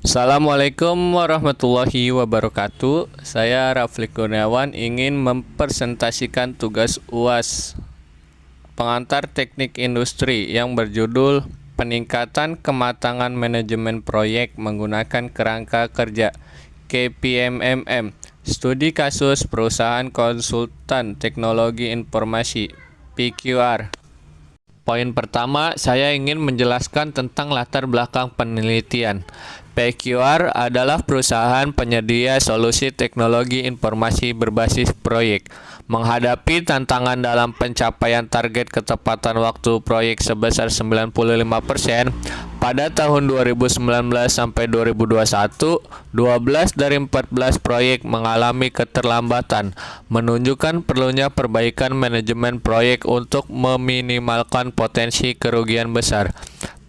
Assalamualaikum warahmatullahi wabarakatuh. Saya Rafli Kurniawan ingin mempresentasikan tugas UAS pengantar teknik industri yang berjudul Peningkatan Kematangan Manajemen Proyek Menggunakan Kerangka Kerja KPMMM. Studi kasus perusahaan konsultan teknologi informasi PQR. Poin pertama, saya ingin menjelaskan tentang latar belakang penelitian. PQR adalah perusahaan penyedia solusi teknologi informasi berbasis proyek. Menghadapi tantangan dalam pencapaian target ketepatan waktu proyek sebesar 95%, pada tahun 2019 sampai 2021, 12 dari 14 proyek mengalami keterlambatan, menunjukkan perlunya perbaikan manajemen proyek untuk meminimalkan potensi kerugian besar.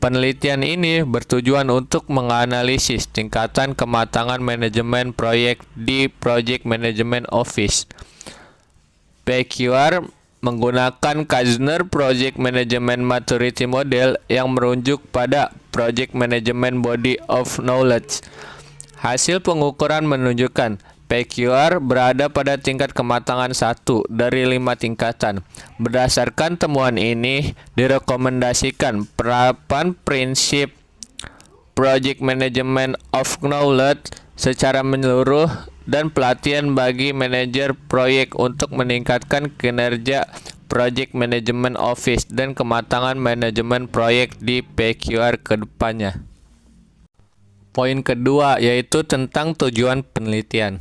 Penelitian ini bertujuan untuk menganalisis tingkatan kematangan manajemen proyek di Project Management Office. PQR menggunakan Kaizen Project Management Maturity Model yang merujuk pada Project Management Body of Knowledge. Hasil pengukuran menunjukkan PQR berada pada tingkat kematangan 1 dari 5 tingkatan. Berdasarkan temuan ini, direkomendasikan penerapan prinsip Project Management of Knowledge secara menyeluruh dan pelatihan bagi manajer proyek untuk meningkatkan kinerja Project Management Office dan kematangan manajemen proyek di PQR ke depannya. Poin kedua yaitu tentang tujuan penelitian.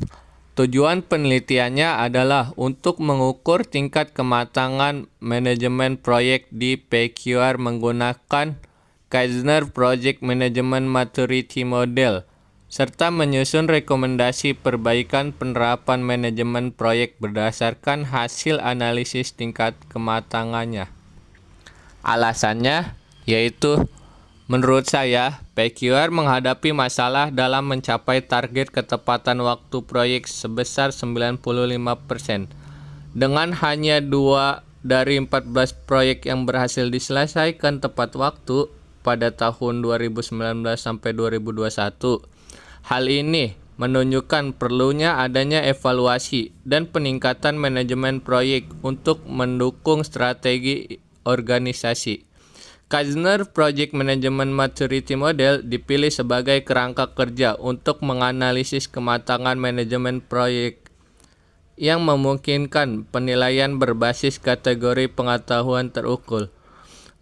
Tujuan penelitiannya adalah untuk mengukur tingkat kematangan manajemen proyek di PQR menggunakan Kaizen Project Management Maturity Model, serta menyusun rekomendasi perbaikan penerapan manajemen proyek berdasarkan hasil analisis tingkat kematangannya. Alasannya yaitu, menurut saya, PQR menghadapi masalah dalam mencapai target ketepatan waktu proyek sebesar 95%. Dengan hanya 2 dari 14 proyek yang berhasil diselesaikan tepat waktu pada tahun 2019 sampai 2021. Hal ini menunjukkan perlunya adanya evaluasi dan peningkatan manajemen proyek untuk mendukung strategi organisasi. Kaizen Project Management Maturity Model dipilih sebagai kerangka kerja untuk menganalisis kematangan manajemen proyek yang memungkinkan penilaian berbasis kategori pengetahuan terukur.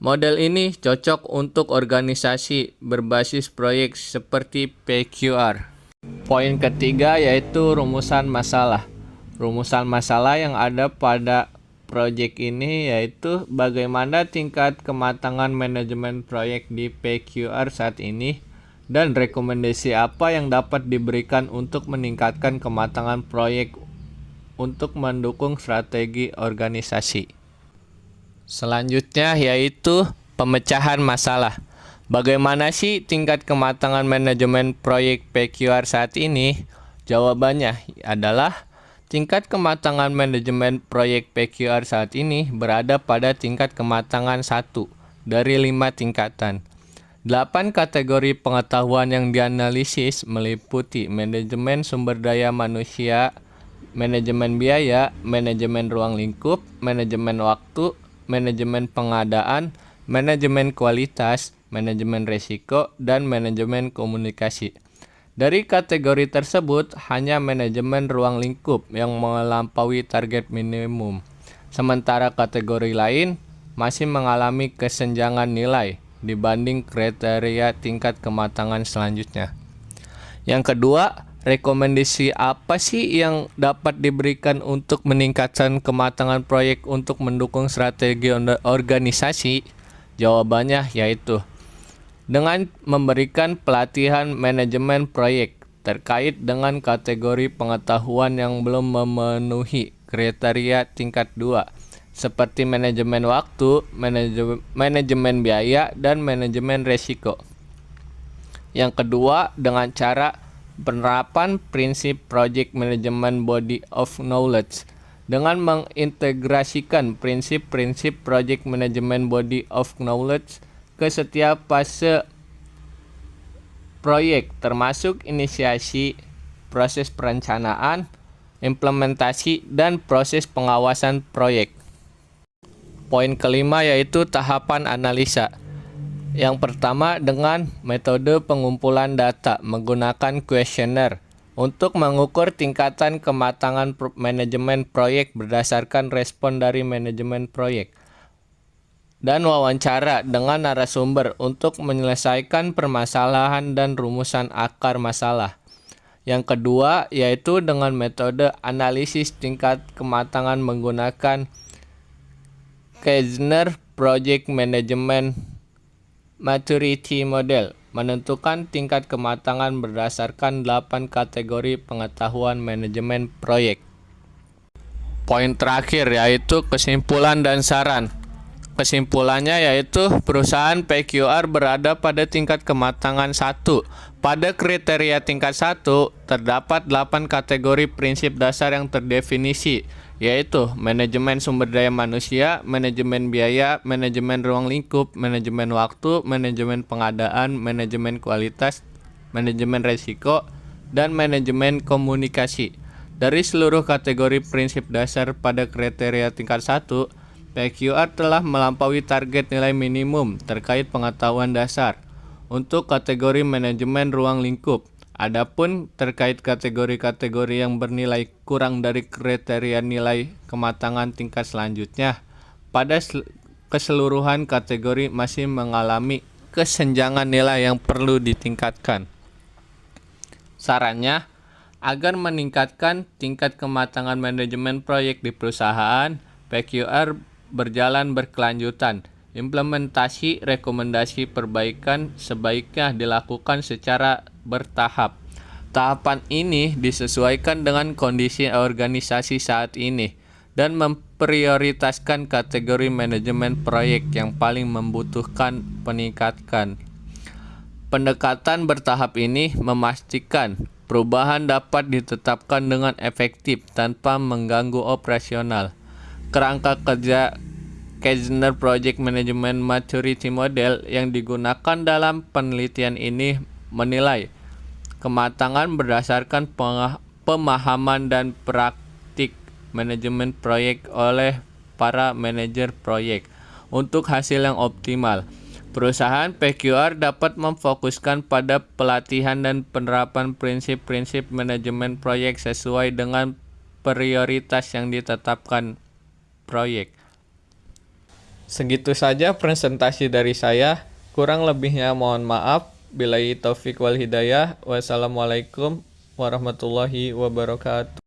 Model ini cocok untuk organisasi berbasis proyek seperti PQR. Poin ketiga yaitu rumusan masalah. Rumusan masalah yang ada pada proyek ini yaitu bagaimana tingkat kematangan manajemen proyek di PQR saat ini dan rekomendasi apa yang dapat diberikan untuk meningkatkan kematangan proyek untuk mendukung strategi organisasi. Selanjutnya yaitu pemecahan masalah. Bagaimana sih tingkat kematangan manajemen proyek PQR saat ini? Jawabannya adalah tingkat kematangan manajemen proyek PQR saat ini berada pada tingkat kematangan 1 dari 5 tingkatan. 8 kategori pengetahuan yang dianalisis meliputi manajemen sumber daya manusia, manajemen biaya, manajemen ruang lingkup, manajemen waktu, manajemen pengadaan, manajemen kualitas, manajemen risiko, dan manajemen komunikasi. Dari kategori tersebut, hanya manajemen ruang lingkup yang melampaui target minimum, sementara kategori lain masih mengalami kesenjangan nilai dibanding kriteria tingkat kematangan selanjutnya. Yang kedua, rekomendasi apa sih yang dapat diberikan untuk meningkatkan kematangan proyek untuk mendukung strategi organisasi? Jawabannya yaitu dengan memberikan pelatihan manajemen proyek terkait dengan kategori pengetahuan yang belum memenuhi kriteria tingkat 2 seperti manajemen waktu, manajemen biaya, dan manajemen risiko. Yang kedua, dengan cara penerapan prinsip Project Management Body of Knowledge dengan mengintegrasikan prinsip-prinsip Project Management Body of Knowledge ke setiap fase proyek, termasuk inisiasi, proses perencanaan, implementasi, dan proses pengawasan proyek. Poin kelima yaitu tahapan analisa. Yang pertama dengan metode pengumpulan data menggunakan kuesioner untuk mengukur tingkatan kematangan manajemen proyek berdasarkan respon dari manajemen proyek. Dan wawancara dengan narasumber untuk menyelesaikan permasalahan dan rumusan akar masalah. Yang kedua yaitu dengan metode analisis tingkat kematangan menggunakan Kerzner Project Management Maturity Model, menentukan tingkat kematangan berdasarkan 8 kategori pengetahuan manajemen proyek. Poin terakhir yaitu kesimpulan dan saran. Kesimpulannya yaitu perusahaan PQR berada pada tingkat kematangan 1. Pada kriteria tingkat 1 terdapat 8 kategori prinsip dasar yang terdefinisi, yaitu manajemen sumber daya manusia, manajemen biaya, manajemen ruang lingkup, manajemen waktu, manajemen pengadaan, manajemen kualitas, manajemen risiko, dan manajemen komunikasi. Dari seluruh kategori prinsip dasar pada kriteria tingkat 1, PQR telah melampaui target nilai minimum terkait pengetahuan dasar untuk kategori manajemen ruang lingkup. Adapun terkait kategori-kategori yang bernilai kurang dari kriteria nilai kematangan tingkat selanjutnya, pada keseluruhan kategori masih mengalami kesenjangan nilai yang perlu ditingkatkan. Sarannya, agar meningkatkan tingkat kematangan manajemen proyek di perusahaan, PQR berjalan berkelanjutan. Implementasi rekomendasi perbaikan sebaiknya dilakukan secara bertahap. Tahapan ini disesuaikan dengan kondisi organisasi saat ini dan memprioritaskan kategori manajemen proyek yang paling membutuhkan peningkatan. Pendekatan bertahap ini memastikan perubahan dapat ditetapkan dengan efektif tanpa mengganggu operasional. Kerangka kerja Kerzner Project Management Maturity Model yang digunakan dalam penelitian ini menilai kematangan berdasarkan pemahaman dan praktik manajemen proyek oleh para manajer proyek untuk hasil yang optimal. Perusahaan PQR dapat memfokuskan pada pelatihan dan penerapan prinsip-prinsip manajemen proyek sesuai dengan prioritas yang ditetapkan proyek. Segitu saja presentasi dari saya. Kurang lebihnya mohon maaf. Billahi taufik wal hidayah. Wassalamualaikum warahmatullahi wabarakatuh.